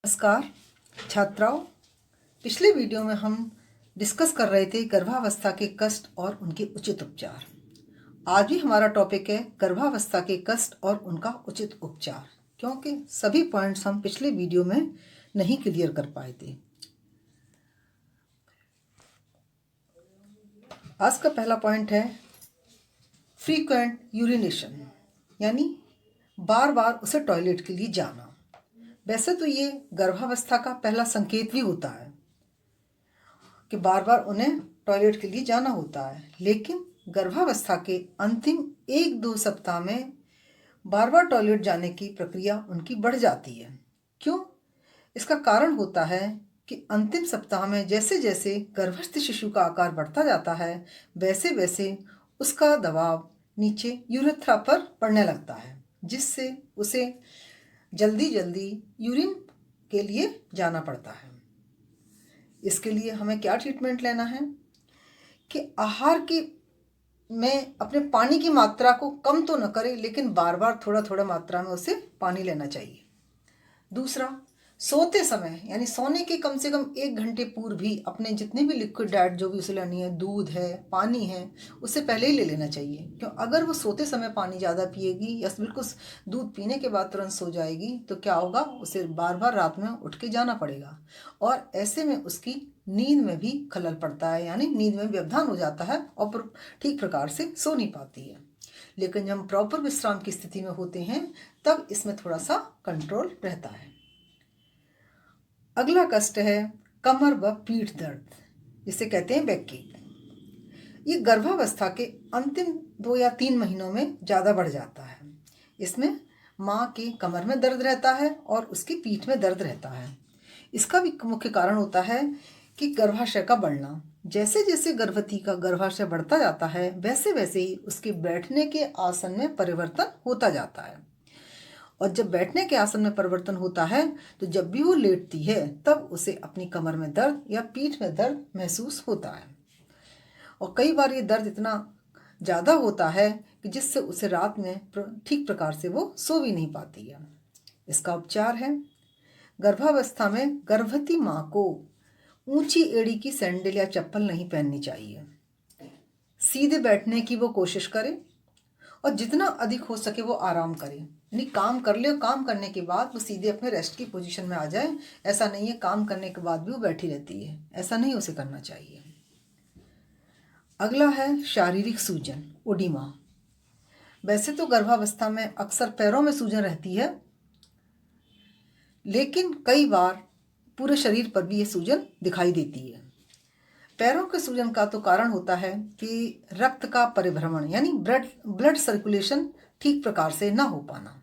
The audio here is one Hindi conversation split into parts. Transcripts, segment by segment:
नमस्कार छात्राओं। पिछले वीडियो में हम डिस्कस कर रहे थे गर्भावस्था के कष्ट और उनके उचित उपचार। आज भी हमारा टॉपिक है गर्भावस्था के कष्ट और उनका उचित उपचार, क्योंकि सभी पॉइंट्स हम पिछले वीडियो में नहीं क्लियर कर पाए थे। आज का पहला पॉइंट है फ्रीक्वेंट यूरिनेशन, यानी बार बार उसे टॉयलेट के लिए जाना। वैसे तो ये गर्भावस्था का पहला संकेत भी होता है कि बार बार उन्हें टॉयलेट के लिए जाना होता है, लेकिन गर्भावस्था के अंतिम 1-2 सप्ताह में बार बार टॉयलेट जाने की प्रक्रिया उनकी बढ़ जाती है। क्यों? इसका कारण होता है कि अंतिम सप्ताह में जैसे जैसे गर्भस्थ शिशु का आकार बढ़ता जाता है, वैसे वैसे उसका दबाव नीचे यूरेथ्रा पर पड़ने लगता है, जिससे उसे जल्दी जल्दी यूरिन के लिए जाना पड़ता है। इसके लिए हमें क्या ट्रीटमेंट लेना है कि आहार की में अपने पानी की मात्रा को कम तो न करें, लेकिन बार बार थोड़ा थोड़ा मात्रा में उसे पानी लेना चाहिए। दूसरा, सोते समय यानी सोने के कम से कम 1 घंटे पूर्व भी अपने जितने भी लिक्विड डाइट जो भी उसे लेनी है, दूध है, पानी है, उससे पहले ही ले लेना चाहिए। क्यों? अगर वो सोते समय पानी ज़्यादा पिएगी या बिल्कुल दूध पीने के बाद तुरंत सो जाएगी तो क्या होगा, उसे बार बार रात में उठ के जाना पड़ेगा और ऐसे में उसकी नींद में भी खलल पड़ता है, यानी नींद में व्यवधान हो जाता है और ठीक प्रकार से सो नहीं पाती है। लेकिन जब हम प्रॉपर विश्राम की स्थिति में होते हैं तब इसमें थोड़ा सा कंट्रोल रहता है। अगला कष्ट है कमर व पीठ दर्द, जिसे कहते हैं बैक एक। ये गर्भावस्था के अंतिम 2 या 3 महीनों में ज़्यादा बढ़ जाता है। इसमें माँ के कमर में दर्द रहता है और उसकी पीठ में दर्द रहता है। इसका भी मुख्य कारण होता है कि गर्भाशय का बढ़ना। जैसे जैसे गर्भवती का गर्भाशय बढ़ता जाता है, वैसे वैसे ही उसके बैठने के आसन में परिवर्तन होता जाता है। और जब बैठने के आसन में परिवर्तन होता है तो जब भी वो लेटती है तब उसे अपनी कमर में दर्द या पीठ में दर्द महसूस होता है। और कई बार ये दर्द इतना ज़्यादा होता है कि जिससे उसे रात में ठीक प्रकार से वो सो भी नहीं पाती है। इसका उपचार है, गर्भावस्था में गर्भवती माँ को ऊंची एड़ी की सैंडल या चप्पल नहीं पहननी चाहिए। सीधे बैठने की वो कोशिश करे और जितना अधिक हो सके वो आराम करे, यानी काम कर ले और काम करने के बाद वो सीधे अपने रेस्ट की पोजीशन में आ जाए। ऐसा नहीं है काम करने के बाद भी वो बैठी रहती है, ऐसा नहीं उसे करना चाहिए। अगला है शारीरिक सूजन, ओडिमा। वैसे तो गर्भावस्था में अक्सर पैरों में सूजन रहती है, लेकिन कई बार पूरे शरीर पर भी ये सूजन दिखाई देती है। पैरों के सूजन का तो कारण होता है कि रक्त का परिभ्रमण यानी ब्लड सर्कुलेशन ठीक प्रकार से ना हो पाना।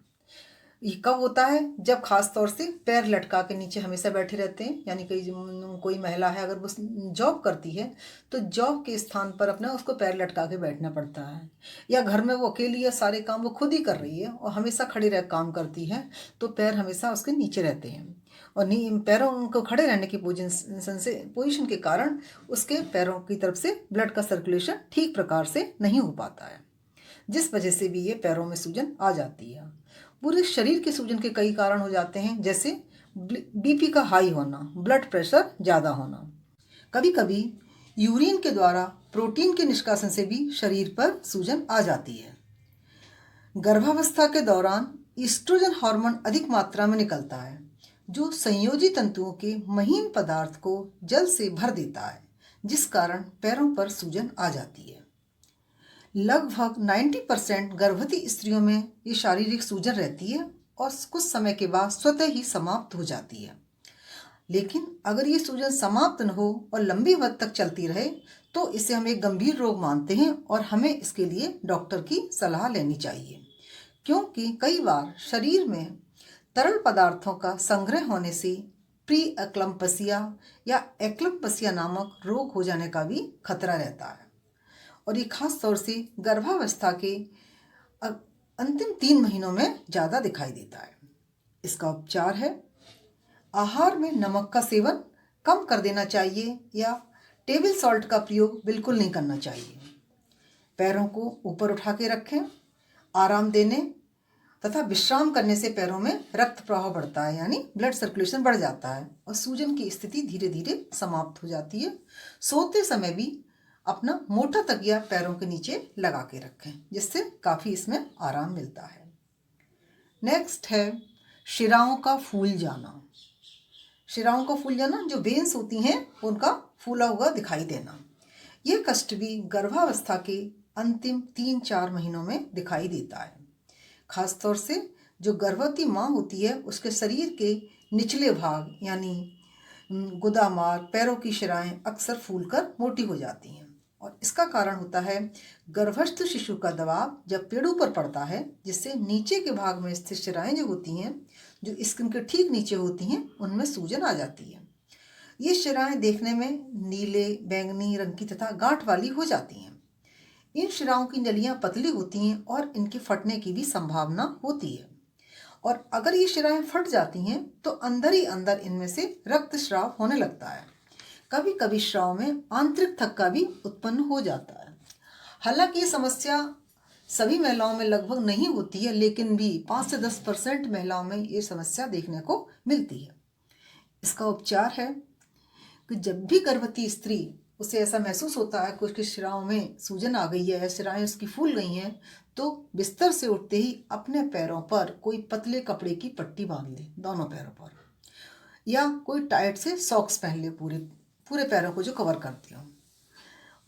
ये कब होता है? जब खास तौर से पैर लटका के नीचे हमेशा बैठे रहते हैं, यानी कोई महिला है अगर वो जॉब करती है तो जॉब के स्थान पर अपना उसको पैर लटका के बैठना पड़ता है, या घर में वो अकेली है, सारे काम वो खुद ही कर रही है और हमेशा खड़ी रह काम करती है तो पैर हमेशा उसके नीचे रहते हैं और पैरों को खड़े रहने की पोजीशन के कारण उसके पैरों की तरफ से ब्लड का सर्कुलेशन ठीक प्रकार से नहीं हो पाता है, जिस वजह से भी ये पैरों में सूजन आ जाती है। पूरे शरीर के सूजन के कई कारण हो जाते हैं, जैसे बीपी का हाई होना, ब्लड प्रेशर ज़्यादा होना। कभी कभी यूरिन के द्वारा प्रोटीन के निष्कासन से भी शरीर पर सूजन आ जाती है। गर्भावस्था के दौरान ईस्ट्रोजन हार्मोन अधिक मात्रा में निकलता है, जो संयोजी तंतुओं के महीन पदार्थ को जल से भर देता है, जिस कारण पैरों पर सूजन आ जाती है। लगभग 90% गर्भवती स्त्रियों में ये शारीरिक सूजन रहती है और कुछ समय के बाद स्वतः ही समाप्त हो जाती है। लेकिन अगर ये सूजन समाप्त न हो और लंबी वक्त तक चलती रहे तो इसे हम एक गंभीर रोग मानते हैं और हमें इसके लिए डॉक्टर की सलाह लेनी चाहिए, क्योंकि कई बार शरीर में तरल पदार्थों का संग्रह होने से प्री एक्लम्पसिया या एक्लम्पसिया नामक रोग हो जाने का भी खतरा रहता है और ये खास तौर से गर्भावस्था के अंतिम 3 महीनों में ज़्यादा दिखाई देता है। इसका उपचार है, आहार में नमक का सेवन कम कर देना चाहिए या टेबल सॉल्ट का प्रयोग बिल्कुल नहीं करना चाहिए। पैरों को ऊपर उठा के रखें, आराम देने तथा विश्राम करने से पैरों में रक्त प्रवाह बढ़ता है, यानी ब्लड सर्कुलेशन बढ़ जाता है और सूजन की स्थिति धीरे धीरे समाप्त हो जाती है। सोते समय भी अपना मोटा तकिया पैरों के नीचे लगा के रखें, जिससे काफ़ी इसमें आराम मिलता है। नेक्स्ट है शिराओं का फूल जाना। शिराओं का फूल जाना, जो वेन्स होती हैं उनका फूला हुआ दिखाई देना। यह कष्ट भी गर्भावस्था के अंतिम 3-4 महीनों में दिखाई देता है। खासतौर से जो गर्भवती माँ होती है उसके शरीर के निचले भाग यानी गुदामार, पैरों की शिराएं अक्सर फूलकर मोटी हो जाती हैं और इसका कारण होता है गर्भस्थ शिशु का दबाव जब पेड़ों पर पड़ता है, जिससे नीचे के भाग में स्थित शिराएं जो होती हैं, जो स्किन के ठीक नीचे होती हैं, उनमें सूजन आ जाती है। ये शिराएं देखने में नीले बैंगनी रंग की तथा गांठ वाली हो जाती हैं। इन शिराओं की नलियां पतली होती हैं और इनके फटने की भी संभावना होती है और अगर ये शिराएं फट जाती हैं तो अंदर ही अंदर इनमें से रक्तस्राव होने लगता है। कभी कभी स्राव में आंतरिक थक्का भी उत्पन्न हो जाता है। हालांकि ये समस्या सभी महिलाओं में लगभग नहीं होती है, लेकिन भी 5 से 10% महिलाओं में ये समस्या देखने को मिलती है। इसका उपचार है कि जब भी गर्भवती स्त्री उसे ऐसा महसूस होता है कि उसकी शिराओं में सूजन आ गई है या शिराएं उसकी फूल गई हैं, तो बिस्तर से उठते ही अपने पैरों पर कोई पतले कपड़े की पट्टी बांध ले, दोनों पैरों पर, या कोई टाइट से सॉक्स पहन ले पूरे पूरे पैरों को जो कवर करती हो,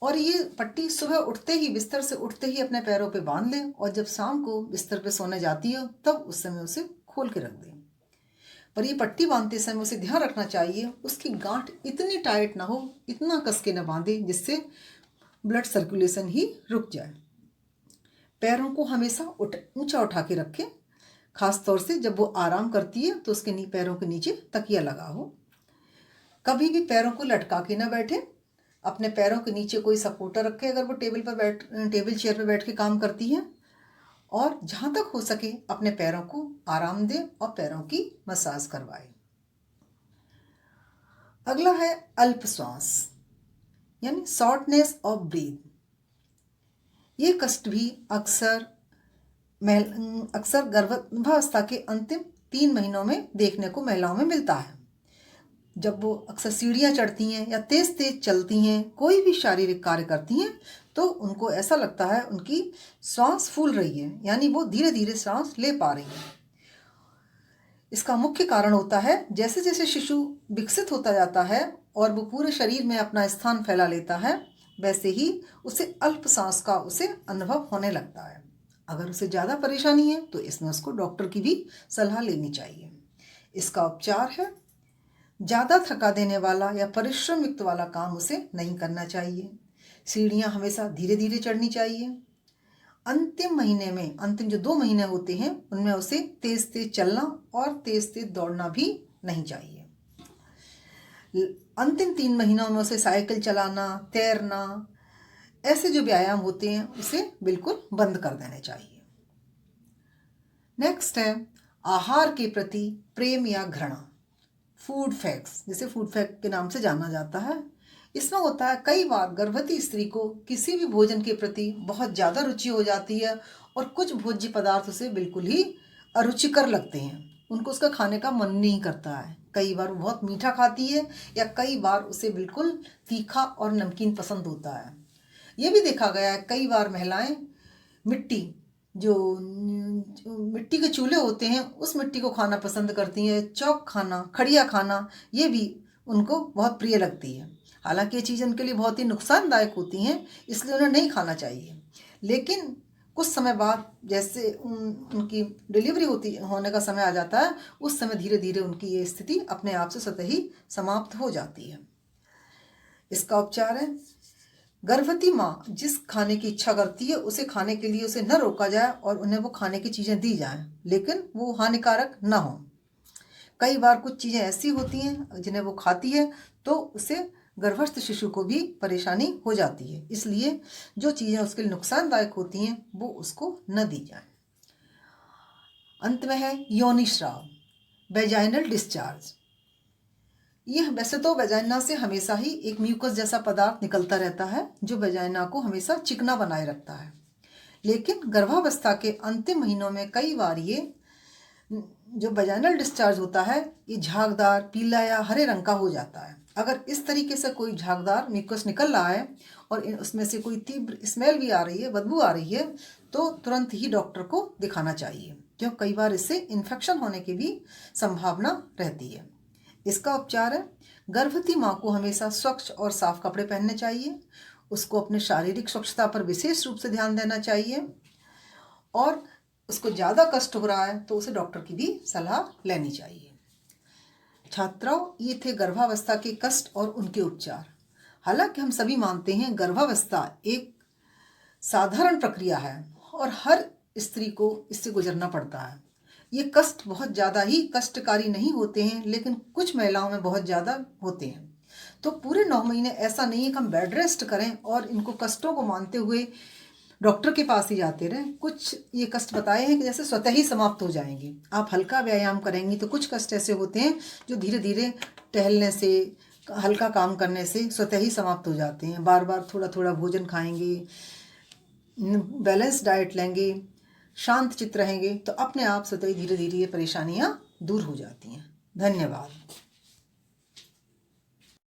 और ये पट्टी सुबह उठते ही, बिस्तर से उठते ही अपने पैरों पे बांध ले और जब शाम को बिस्तर पे सोने जाती हो तब उस समय उसे खोल के रख दे। पर ये पट्टी बांधते समय उसे ध्यान रखना चाहिए उसकी गांठ इतनी टाइट ना हो, इतना कस के न बांधे जिससे ब्लड सर्कुलेशन ही रुक जाए। पैरों को हमेशा ऊंचा उठा के रखें, खास तौर से जब वो आराम करती है तो उसके पैरों के नीचे तकिया लगा हो। कभी भी पैरों को लटका के ना बैठे, अपने पैरों के नीचे कोई सपोर्टर रखे अगर वो टेबल चेयर पर बैठ के काम करती है, और जहाँ तक हो सके अपने पैरों को आराम दें और पैरों की मसाज करवाएं। अगला है अल्प श्वास यानी शॉर्टनेस ऑफ ब्रीथ। ये कष्ट भी अक्सर गर्भावस्था के अंतिम 3 महीनों में देखने को महिलाओं में मिलता है। जब वो अक्सर सीढ़ियाँ चढ़ती हैं या तेज तेज चलती हैं, कोई भी शारीरिक कार्य करती हैं, तो उनको ऐसा लगता है उनकी सांस फूल रही है, यानी वो धीरे धीरे सांस ले पा रही है। इसका मुख्य कारण होता है जैसे जैसे शिशु विकसित होता जाता है और वो पूरे शरीर में अपना स्थान फैला लेता है, वैसे ही उसे अल्प सांस का उसे अनुभव होने लगता है। अगर उसे ज़्यादा परेशानी है तो इसमें उसको डॉक्टर की भी सलाह लेनी चाहिए। इसका उपचार है ज़्यादा थका देने वाला या परिश्रम युक्त वाला काम उसे नहीं करना चाहिए। सीढ़ियाँ हमेशा धीरे धीरे चढ़नी चाहिए। अंतिम महीने में, अंतिम जो 2 महीने होते हैं, उनमें उसे तेज तेज चलना और तेज तेज दौड़ना भी नहीं चाहिए। अंतिम 3 महीनों में उसे साइकिल चलाना, तैरना, ऐसे जो व्यायाम होते हैं उसे बिल्कुल बंद कर देने चाहिए। नेक्स्ट है आहार के प्रति प्रेम या घृणा, फूड फैक्ट्स, जिसे फूड फैक्ट के नाम से जाना जाता है। इसमें होता है कई बार गर्भवती स्त्री को किसी भी भोजन के प्रति बहुत ज़्यादा रुचि हो जाती है और कुछ भोज्य पदार्थ उसे बिल्कुल ही अरुचिकर लगते हैं, उनको उसका खाने का मन नहीं करता है। कई बार वो बहुत मीठा खाती है या कई बार उसे बिल्कुल तीखा और नमकीन पसंद होता है। ये भी देखा गया है कई बार महिलाएं जो मिट्टी के चूल्हे होते हैं उस मिट्टी को खाना पसंद करती हैं। चौक खाना, खड़िया खाना, ये भी उनको बहुत प्रिय लगती है। हालांकि ये चीज़ें उनके लिए बहुत ही नुकसानदायक होती हैं, इसलिए उन्हें नहीं खाना चाहिए। लेकिन कुछ समय बाद जैसे उनकी डिलीवरी होने का समय आ जाता है, उस समय धीरे धीरे उनकी ये स्थिति अपने आप से स्वतः ही समाप्त हो जाती है। इसका उपचार है गर्भवती माँ जिस खाने की इच्छा करती है उसे खाने के लिए उसे न रोका जाए और उन्हें वो खाने की चीज़ें दी जाएं, लेकिन वो हानिकारक न हो। कई बार कुछ चीज़ें ऐसी होती हैं जिन्हें वो खाती है तो उसे गर्भस्थ शिशु को भी परेशानी हो जाती है, इसलिए जो चीज़ें उसके लिए नुकसानदायक होती हैं वो उसको न दी जाएं। अंत में है योनि स्राव, वेजाइनल डिस्चार्ज। यह वैसे तो वेजाइना से हमेशा ही एक म्यूकस जैसा पदार्थ निकलता रहता है जो वेजाइना को हमेशा चिकना बनाए रखता है, लेकिन गर्भावस्था के अंतिम महीनों में कई बार ये जो वजाइनल डिस्चार्ज होता है ये झागदार, पीला या हरे रंग का हो जाता है। अगर इस तरीके से कोई झागदार म्यूकस निकल रहा है और उसमें से कोई तीव्र स्मेल भी आ रही है, बदबू आ रही है, तो तुरंत ही डॉक्टर को दिखाना चाहिए, क्योंकि कई बार इससे इन्फेक्शन होने की भी संभावना रहती है। इसका उपचार है, गर्भवती माँ को हमेशा स्वच्छ और साफ कपड़े पहनने चाहिए, उसको अपने शारीरिक स्वच्छता पर विशेष रूप से ध्यान देना चाहिए, और उसको ज़्यादा कष्ट हो रहा है तो उसे डॉक्टर की भी सलाह लेनी चाहिए। छात्राओं, ये थे गर्भावस्था के कष्ट और उनके उपचार। हालांकि हम सभी मानते हैं गर्भावस्था एक साधारण प्रक्रिया है और हर स्त्री को इससे गुजरना पड़ता है। ये कष्ट बहुत ज़्यादा ही कष्टकारी नहीं होते हैं, लेकिन कुछ महिलाओं में बहुत ज़्यादा होते हैं। तो पूरे 9 महीने ऐसा नहीं है कि हम बेड रेस्ट करें और इनको कष्टों को मानते हुए डॉक्टर के पास ही जाते रहें। कुछ ये कष्ट बताए हैं कि जैसे स्वतः ही समाप्त हो जाएंगे। आप हल्का व्यायाम करेंगी तो कुछ कष्ट ऐसे होते हैं जो धीरे धीरे टहलने से, हल्का काम करने से स्वतः ही समाप्त हो जाते हैं। बार बार थोड़ा थोड़ा भोजन खाएंगे, बैलेंस डाइट लेंगे, शांत चित्त रहेंगे तो अपने आप स्वतः ही धीरे धीरे ये परेशानियाँ दूर हो जाती हैं। धन्यवाद।